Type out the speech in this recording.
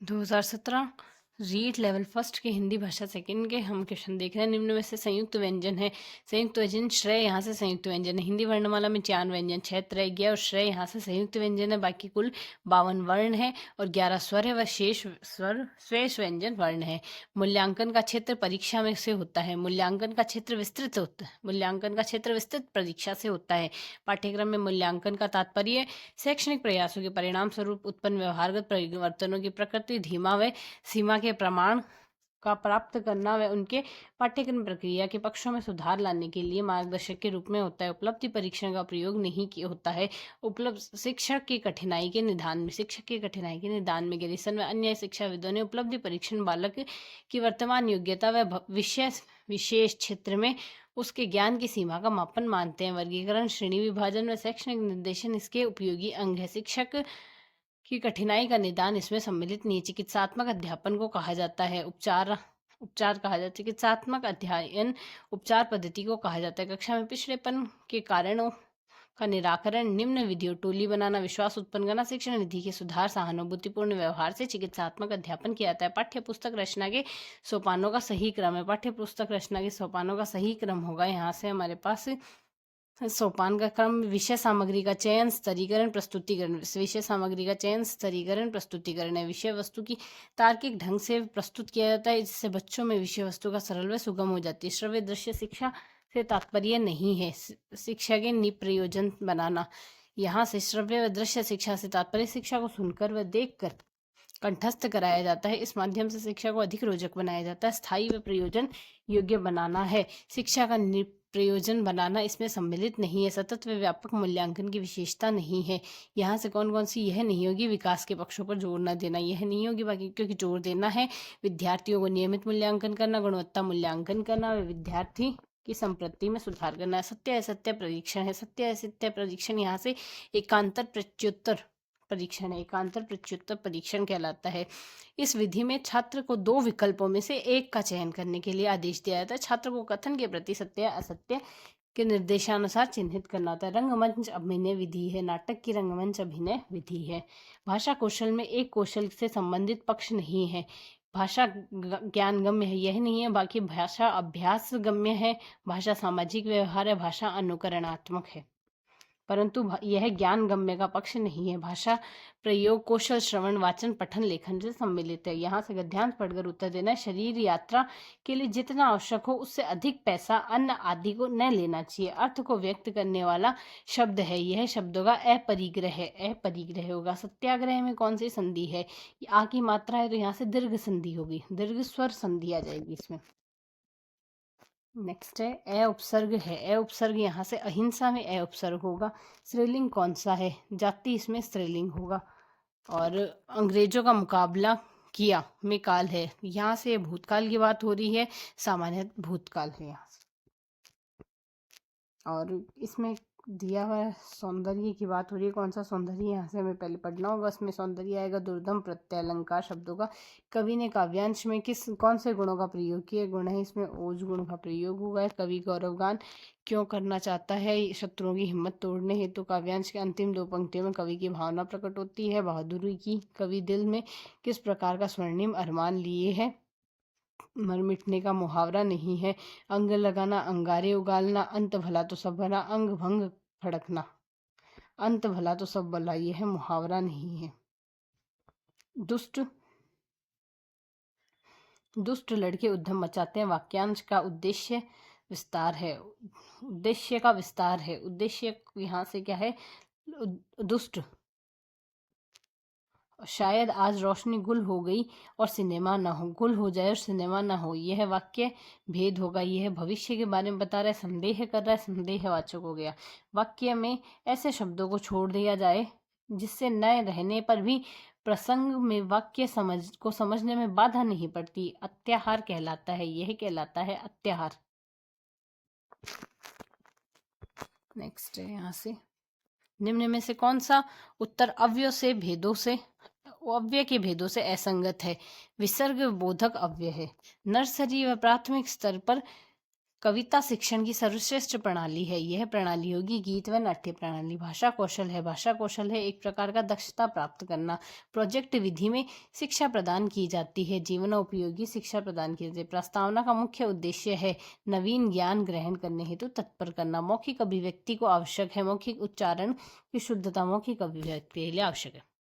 2017 read level first के हिंदी भाषा second के हम क्वेश्चन देख रहे हैं। निम्न में से संयुक्त व्यंजन है। संयुक्त व्यंजन श्रेय यहाँ से संयुक्त व्यंजन है। हिंदी वर्णमाला में 4 व्यंजन, 6 त्रैज्ञ और श्रेय यहाँ से संयुक्त व्यंजन है। बाकी कुल 52 वर्ण है और 11 स्वर है व शेष स्वर शेष व्यंजन वर्ण है। मूल्यांकन का क्षेत्र परीक्षा में से होता है। मूल्यांकन का क्षेत्र विस्तृत होता है। मूल्यांकन का क्षेत्र विस्तृत परीक्षा से होता है। पाठ्यक्रम में मूल्यांकन का तात्पर्य शैक्षणिक प्रयासों के परिणाम स्वरूप उत्पन्न व्यवहारगत परिवर्तनों की प्रकृति, धीमा व सीमा के प्रमाण का प्राप्त करना व उनके पाठ्यक्रम प्रक्रिया के पक्षों में सुधार लाने के लिए मार्गदर्शक के रूप में होता है। उपलब्धि परीक्षण का प्रयोग नहीं किया होता है। उपलब्ध शिक्षक की कठिनाई के निदान में ग्रेसन व अन्य शिक्षाविदों ने उपलब्धि परीक्षण बालक की वर्तमान योग्यता व विशेष क्षेत्र में उसके ज्ञान की सीमा का मापन मानते हैं। वर्गीकरण, श्रेणी विभाजन व शैक्षणिक निर्देशन इसके उपयोगी अंग है। शिक्षक की कठिनाई का निदान इसमें सम्मिलित नहीं। चिकित्सात्मक अध्यापन को कहा जाता है। उपचार उपचार कहा जाता है। चिकित्सात्मक अध्ययन उपचार पद्धति को कहा जाता है। कक्षा में पिछड़ेपन के कारणों का निराकरण, निम्न विधियों टोली बनाना, विश्वास उत्पन्न करना, शिक्षण विधि के सुधार, सहानुभूतिपूर्ण व्यवहार से चिकित्सात्मक अध्यापन किया जाता है। पाठ्य पुस्तक रचना के सोपानों का सही क्रम है। पाठ्य पुस्तक रचना के सोपानों का सही क्रम होगा यहाँ से हमारे पास सोपान का क्रम, विषय सामग्री का चयन, स्तरीकरण, प्रस्तुतिकरण। विषय सामग्री का चयन, स्तरीकरण, प्रस्तुतिकरण है। विषय वस्तु की तार्किक ढंग से प्रस्तुत किया जाता है, जिससे बच्चों में विषय वस्तु का सरल व सुगम हो जाती है। श्रव्य दृश्य शिक्षा से तात्पर्य नहीं है शिक्षा के निप्रयोजन बनाना। यहाँ से श्रव्य व दृश्य शिक्षा से तात्पर्य शिक्षा को सुनकर व देखकर कंठस्थ कराया जाता है। इस माध्यम से शिक्षा को अधिक रोचक बनाया जाता है। स्थायी व प्रयोजन योग्य बनाना है। शिक्षा का प्रयोजन बनाना इसमें सम्मिलित नहीं है। सतत व व्यापक मूल्यांकन की विशेषता नहीं है। यहाँ से कौन कौन सी यह नहीं होगी? विकास के पक्षों पर जोर न देना, यह नहीं होगी। बाकी क्योंकि जोर देना है। विद्यार्थियों को नियमित मूल्यांकन करना, गुणवत्ता मूल्यांकन करना, विद्यार्थी की संप्रति में सुधार करना। सत्य असत्य परीक्षण है। सत्य असत्य परीक्षण यहाँ से एकांतर प्रत्युत्तर परीक्षण है। एकांतर प्रत्युत्तर परीक्षण कहलाता है। इस विधि में छात्र को 2 विकल्पों में से एक का चयन करने के लिए आदेश दिया जाता है। छात्र को कथन के प्रति सत्य असत्य के निर्देशानुसार चिन्हित करना होता है। रंगमंच अभिनय विधि है। नाटक की रंगमंच अभिनय विधि है। भाषा कौशल में एक कौशल से संबंधित पक्ष नहीं है। भाषा ज्ञान गम्य है, यह नहीं है। बाकी भाषा अभ्यास गम्य है। भाषा सामाजिक व्यवहार है। भाषा अनुकरणात्मक है, परंतु यह ज्ञान गम्य का पक्ष नहीं है। भाषा प्रयोग कौशल, श्रवण, वाचन, पठन, लेखन से सम्मिलित है। यहाँ से गद्यांश पढ़कर उत्तर देना है। शरीर यात्रा के लिए जितना आवश्यक हो उससे अधिक पैसा, अन्न आदि को न लेना चाहिए। अर्थ को व्यक्त करने वाला शब्द है। यह शब्दों का अपरिग्रह है। अपरिग्रह होगा। सत्याग्रह में कौन सी संधि है? आ की मात्रा है तो यहाँ से दीर्घ संधि होगी। दीर्घ स्वर संधि आ जाएगी इसमें। नेक्स्ट है ए उपसर्ग है। ए उपसर्ग यहाँ से अहिंसा में ए उपसर्ग होगा। स्त्रीलिंग कौन सा है? जाति इसमें स्त्रीलिंग होगा। और अंग्रेजों का मुकाबला किया में काल है। यहाँ से भूतकाल की बात हो रही है, सामान्य भूतकाल है यहाँ से। और इसमें दिया हुआ है सौंदर्य की बात हो रही है। कौन सा सौंदर्य? यहाँ से हमें पहले पढ़ना होगा। इसमें सौंदर्य आएगा दुर्दम प्रत्यलंकार शब्दों का। कवि ने काव्यांश में कौन से गुणों का प्रयोग किया? गुण है इसमें ओज गुण का प्रयोग हुआ है। कवि गौरवगान क्यों करना चाहता है? शत्रुओं की हिम्मत तोड़ने हेतु। काव्यांश के अंतिम 2 पंक्तियों में कवि की भावना प्रकट होती है, बहादुरी की। कवि दिल में किस प्रकार का स्वर्णिम अरमान लिए है? मर मिटने का मुहावरा नहीं है। अंग लगाना, अंगारे उगालना, अंत भला तो सब भला, अंग भंग फड़कना, अंत भला तो सब भला, यह है मुहावरा नहीं है। दुष्ट दुष्ट लड़के उद्यम मचाते हैं। वाक्यांश का उद्देश्य विस्तार है। उद्देश्य का विस्तार है। उद्देश्य यहाँ से क्या है? दुष्ट शायद आज रोशनी गुल हो गई और सिनेमा ना हो। गुल हो जाए और सिनेमा ना हो, यह वाक्य भेद होगा। यह भविष्य के बारे में बता रहा है, संदेह कर रहा है, संदेहवाचक हो गया। वाक्य में ऐसे शब्दों को छोड़ दिया जाए जिससे न रहने पर भी प्रसंग में वाक्य समझने में बाधा नहीं पड़ती। अत्याहार कहलाता है। यह कहलाता है अत्याहार। नेक्स्ट है यहाँ से निम्न में से कौन सा उत्तर अव्यय के भेदों से असंगत है? विसर्ग बोधक अव्यय है। नर्सरी व प्राथमिक स्तर पर कविता शिक्षण की सर्वश्रेष्ठ प्रणाली है। यह प्रणाली होगी गीत व नाट्य प्रणाली। भाषा कौशल है। भाषा कौशल है एक प्रकार का दक्षता प्राप्त करना। प्रोजेक्ट विधि में शिक्षा प्रदान की जाती है। जीवनोपयोगी शिक्षा प्रदान की जाती है। प्रस्तावना का मुख्य उद्देश्य है नवीन ज्ञान ग्रहण करने हेतु तत्पर करना। मौखिक अभिव्यक्ति को आवश्यक है। मौखिक उच्चारण की शुद्धता मौखिक अभिव्यक्ति के लिए आवश्यक है।